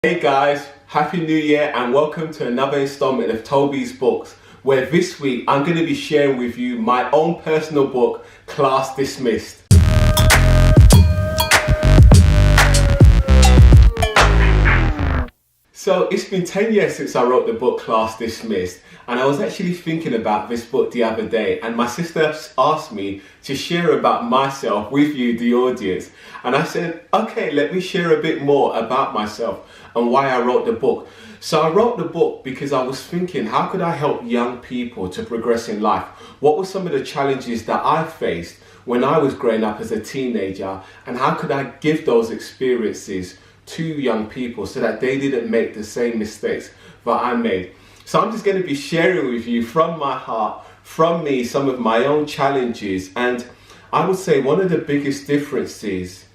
Hey guys, Happy New Year and welcome to another installment of Tobi's Books, where this week I'm going to be sharing with you my own personal book, Class Dismissed. So it's been 10 years since I wrote the book Class Dismissed, and I was actually thinking about this book the other day, and my sister asked me to share about myself with you, the audience. And I said, okay, let me share a bit more about myself and why I wrote the book. So I wrote the book because I was thinking, how could I help young people to progress in life? What were some of the challenges that I faced when I was growing up as a teenager, and how could I give those experiences to young people so that they didn't make the same mistakes that I made? So I'm just going to be sharing with you from my heart, from me, some of my own challenges. And I would say one of the biggest differences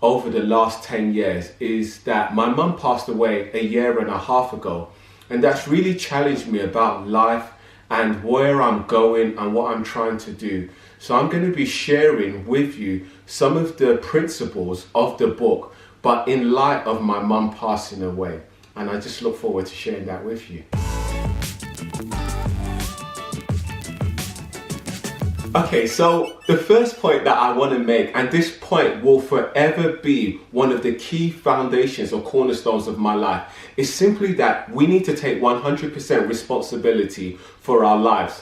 over the last 10 years is that my mum passed away a year and a half ago, and that's really challenged me about life and where I'm going and what I'm trying to do. So I'm going to be sharing with you some of the principles of the book, but in light of my mum passing away. And I just look forward to sharing that with you. Okay, so the first point that I want to make, and this point will forever be one of the key foundations or cornerstones of my life, is simply that we need to take 100% responsibility for our lives.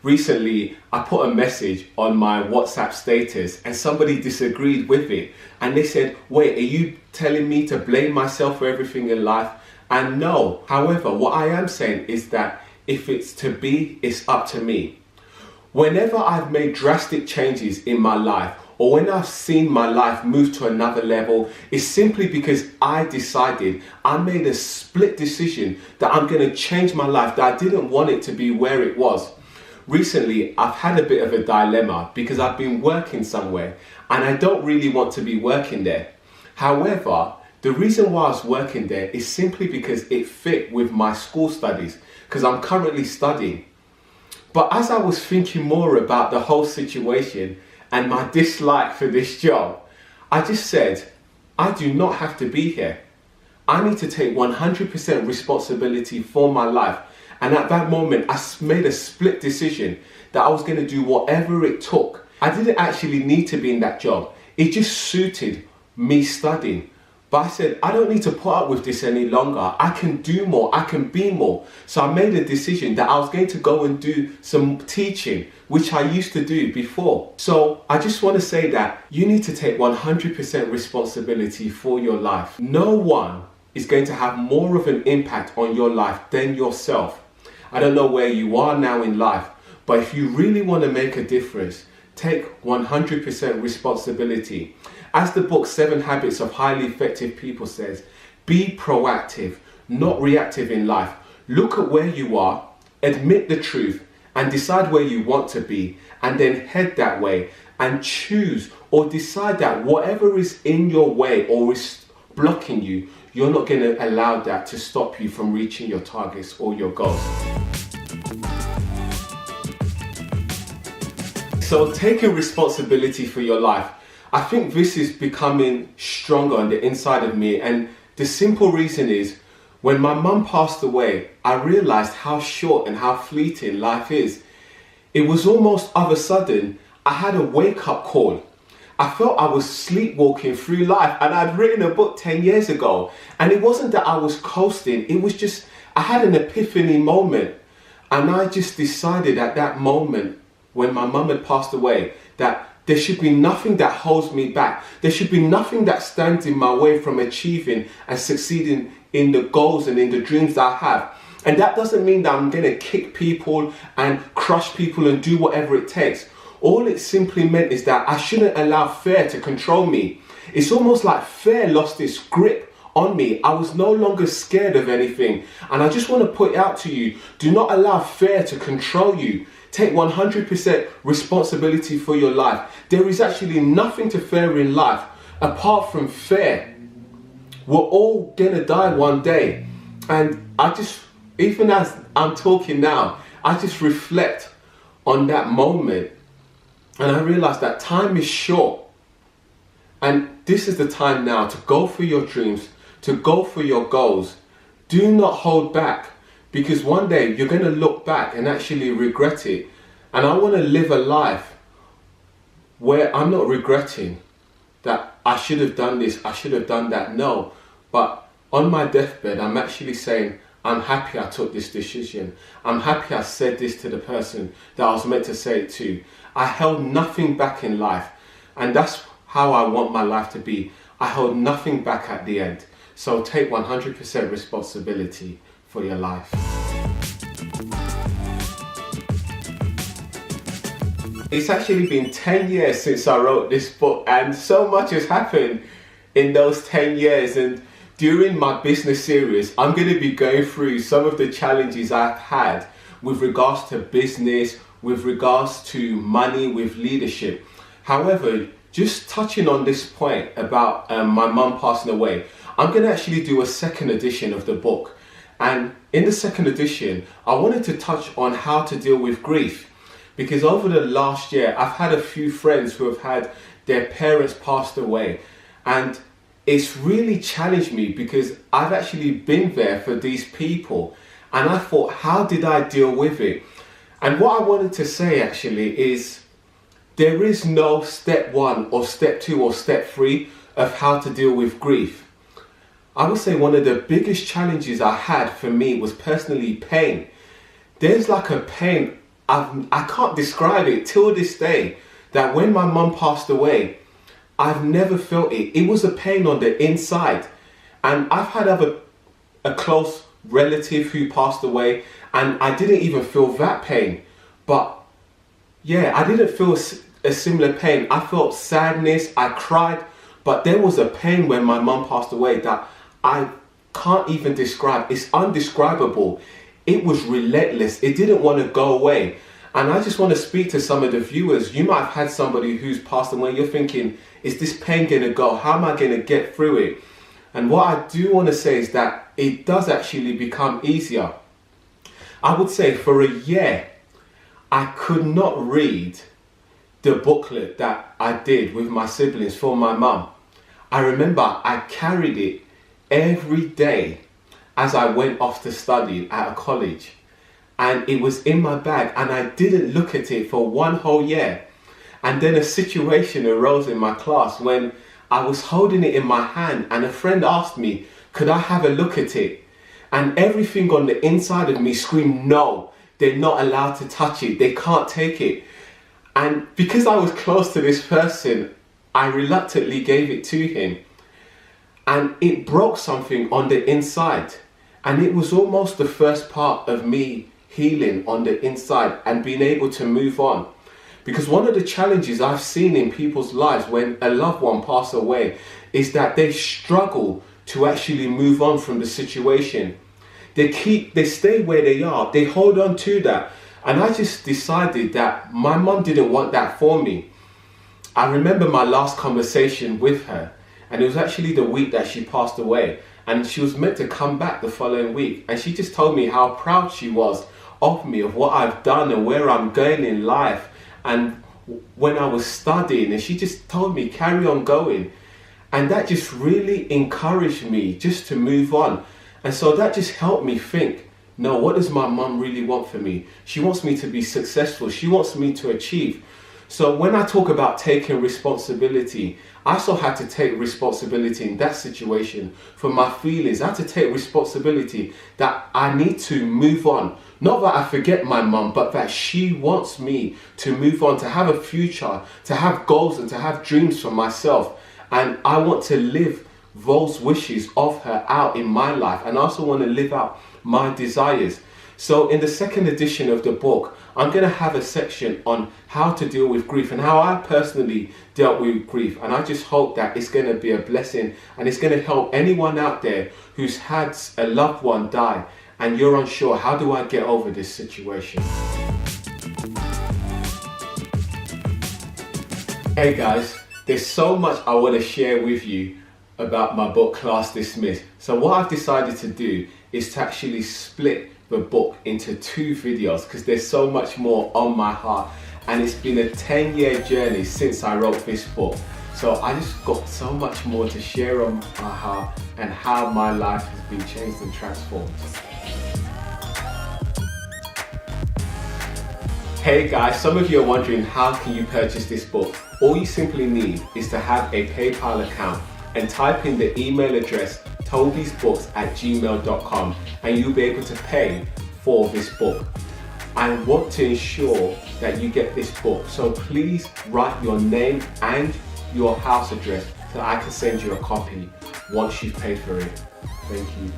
Recently, I put a message on my WhatsApp status and somebody disagreed with it. And they said, wait, are you telling me to blame myself for everything in life? And no. However, what I am saying is that if it's to be, it's up to me. Whenever I've made drastic changes in my life, or when I've seen my life move to another level, it's simply because I decided, I made a split decision that I'm going to change my life, that I didn't want it to be where it was. Recently, I've had a bit of a dilemma because I've been working somewhere and I don't really want to be working there. However, the reason why I was working there is simply because it fit with my school studies, because I'm currently studying. But as I was thinking more about the whole situation and my dislike for this job, I just said, I do not have to be here. I need to take 100% responsibility for my life. And at that moment, I made a split decision that I was going to do whatever it took. I didn't actually need to be in that job. It just suited me studying. But I said, I don't need to put up with this any longer. I can do more. I can be more. So I made a decision that I was going to go and do some teaching, which I used to do before. So I just want to say that you need to take 100% responsibility for your life. No one is going to have more of an impact on your life than yourself. I don't know where you are now in life, but if you really want to make a difference, take 100% responsibility. As the book 7 Habits of Highly Effective People says, be proactive, not reactive in life. Look at where you are, admit the truth, and decide where you want to be, and then head that way and choose or decide that whatever is in your way or is blocking you, you're not going to allow that to stop you from reaching your targets or your goals. So taking responsibility for your life, I think this is becoming stronger on the inside of me, and the simple reason is when my mum passed away, I realized how short and how fleeting life is. It was almost of a sudden, I had a wake-up call. I felt I was sleepwalking through life, and I'd written a book 10 years ago, and it wasn't that I was coasting, it was just, I had an epiphany moment, and I just decided at that moment when my mum had passed away that there should be nothing that holds me back. There should be nothing that stands in my way from achieving and succeeding in the goals and in the dreams that I have. And that doesn't mean that I'm going to kick people and crush people and do whatever it takes. All it simply meant is that I shouldn't allow fear to control me. It's almost like fear lost its grip on me. I was no longer scared of anything. And I just want to put out to you, do not allow fear to control you. Take 100% responsibility for your life. There is actually nothing to fear in life apart from fear. We're all gonna die one day. And I just, even as I'm talking now, I just reflect on that moment and I realize that time is short. And this is the time now to go for your dreams, to go for your goals. Do not hold back, because one day you're going to look back and actually regret it. And I want to live a life where I'm not regretting that I should have done this, I should have done that. No, but on my deathbed, I'm actually saying, I'm happy I took this decision. I'm happy I said this to the person that I was meant to say it to. I held nothing back in life. And that's how I want my life to be. I held nothing back at the end. So take 100% responsibility for your life. It's actually been 10 years since I wrote this book, and so much has happened in those 10 years. And during my business series, I'm going to be going through some of the challenges I've had with regards to business, with regards to money, with leadership. However, just touching on this point about my mum passing away, I'm going to actually do a second edition of the book. And in the second edition, I wanted to touch on how to deal with grief. Because over the last year, I've had a few friends who have had their parents passed away. And it's really challenged me because I've actually been there for these people. And I thought, how did I deal with it? And what I wanted to say actually is, there is no step 1 or step 2 or step 3 of how to deal with grief. I would say one of the biggest challenges I had for me was personally pain. There's like a pain, I can't describe it till this day, that when my mum passed away, I've never felt it. It was a pain on the inside. And I've had a close relative who passed away, and I didn't even feel that pain. But yeah, I didn't feel a similar pain. I felt sadness, I cried, but there was a pain when my mum passed away that I can't even describe. It's undescribable. It was relentless. It didn't want to go away. And I just want to speak to some of the viewers. You might have had somebody who's passed away. You're thinking, is this pain going to go? How am I going to get through it? And what I do want to say is that it does actually become easier. I would say for a year, I could not read the booklet that I did with my siblings for my mum. I remember I carried it every day as I went off to study at a college. And it was in my bag, and I didn't look at it for one whole year. And then a situation arose in my class when I was holding it in my hand, and a friend asked me, could I have a look at it? And everything on the inside of me screamed, no, they're not allowed to touch it. They can't take it. And because I was close to this person, I reluctantly gave it to him. And it broke something on the inside. And it was almost the first part of me healing on the inside and being able to move on. Because one of the challenges I've seen in people's lives when a loved one passes away is that they struggle to actually move on from the situation. They stay where they are. They hold on to that. And I just decided that my mum didn't want that for me. I remember my last conversation with her, and it was actually the week that she passed away. And she was meant to come back the following week. And she just told me how proud she was of me, of what I've done and where I'm going in life. And when I was studying, and she just told me, carry on going. And that just really encouraged me just to move on. And so that just helped me think, no, what does my mum really want for me? She wants me to be successful. She wants me to achieve. So when I talk about taking responsibility, I also had to take responsibility in that situation for my feelings. I had to take responsibility that I need to move on. Not that I forget my mum, but that she wants me to move on, to have a future, to have goals and to have dreams for myself. And I want to live those wishes of her out in my life. And I also want to live out my desires. So in the second edition of the book, I'm going to have a section on how to deal with grief and how I personally dealt with grief. And I just hope that it's going to be a blessing and it's going to help anyone out there who's had a loved one die and you're unsure, how do I get over this situation? Hey guys, there's so much I want to share with you about my book Class Dismissed. So what I've decided to do is to actually split the book into 2 videos because there's so much more on my heart, and it's been a 10-year journey since I wrote this book. So I just got so much more to share on how my life has been changed and transformed. Hey guys, some of you are wondering how can you purchase this book? All you simply need is to have a PayPal account and type in the email address tobisbooks@gmail.com and you'll be able to pay for this book. I want to ensure that you get this book, so please write your name and your house address so I can send you a copy once you've paid for it. Thank you.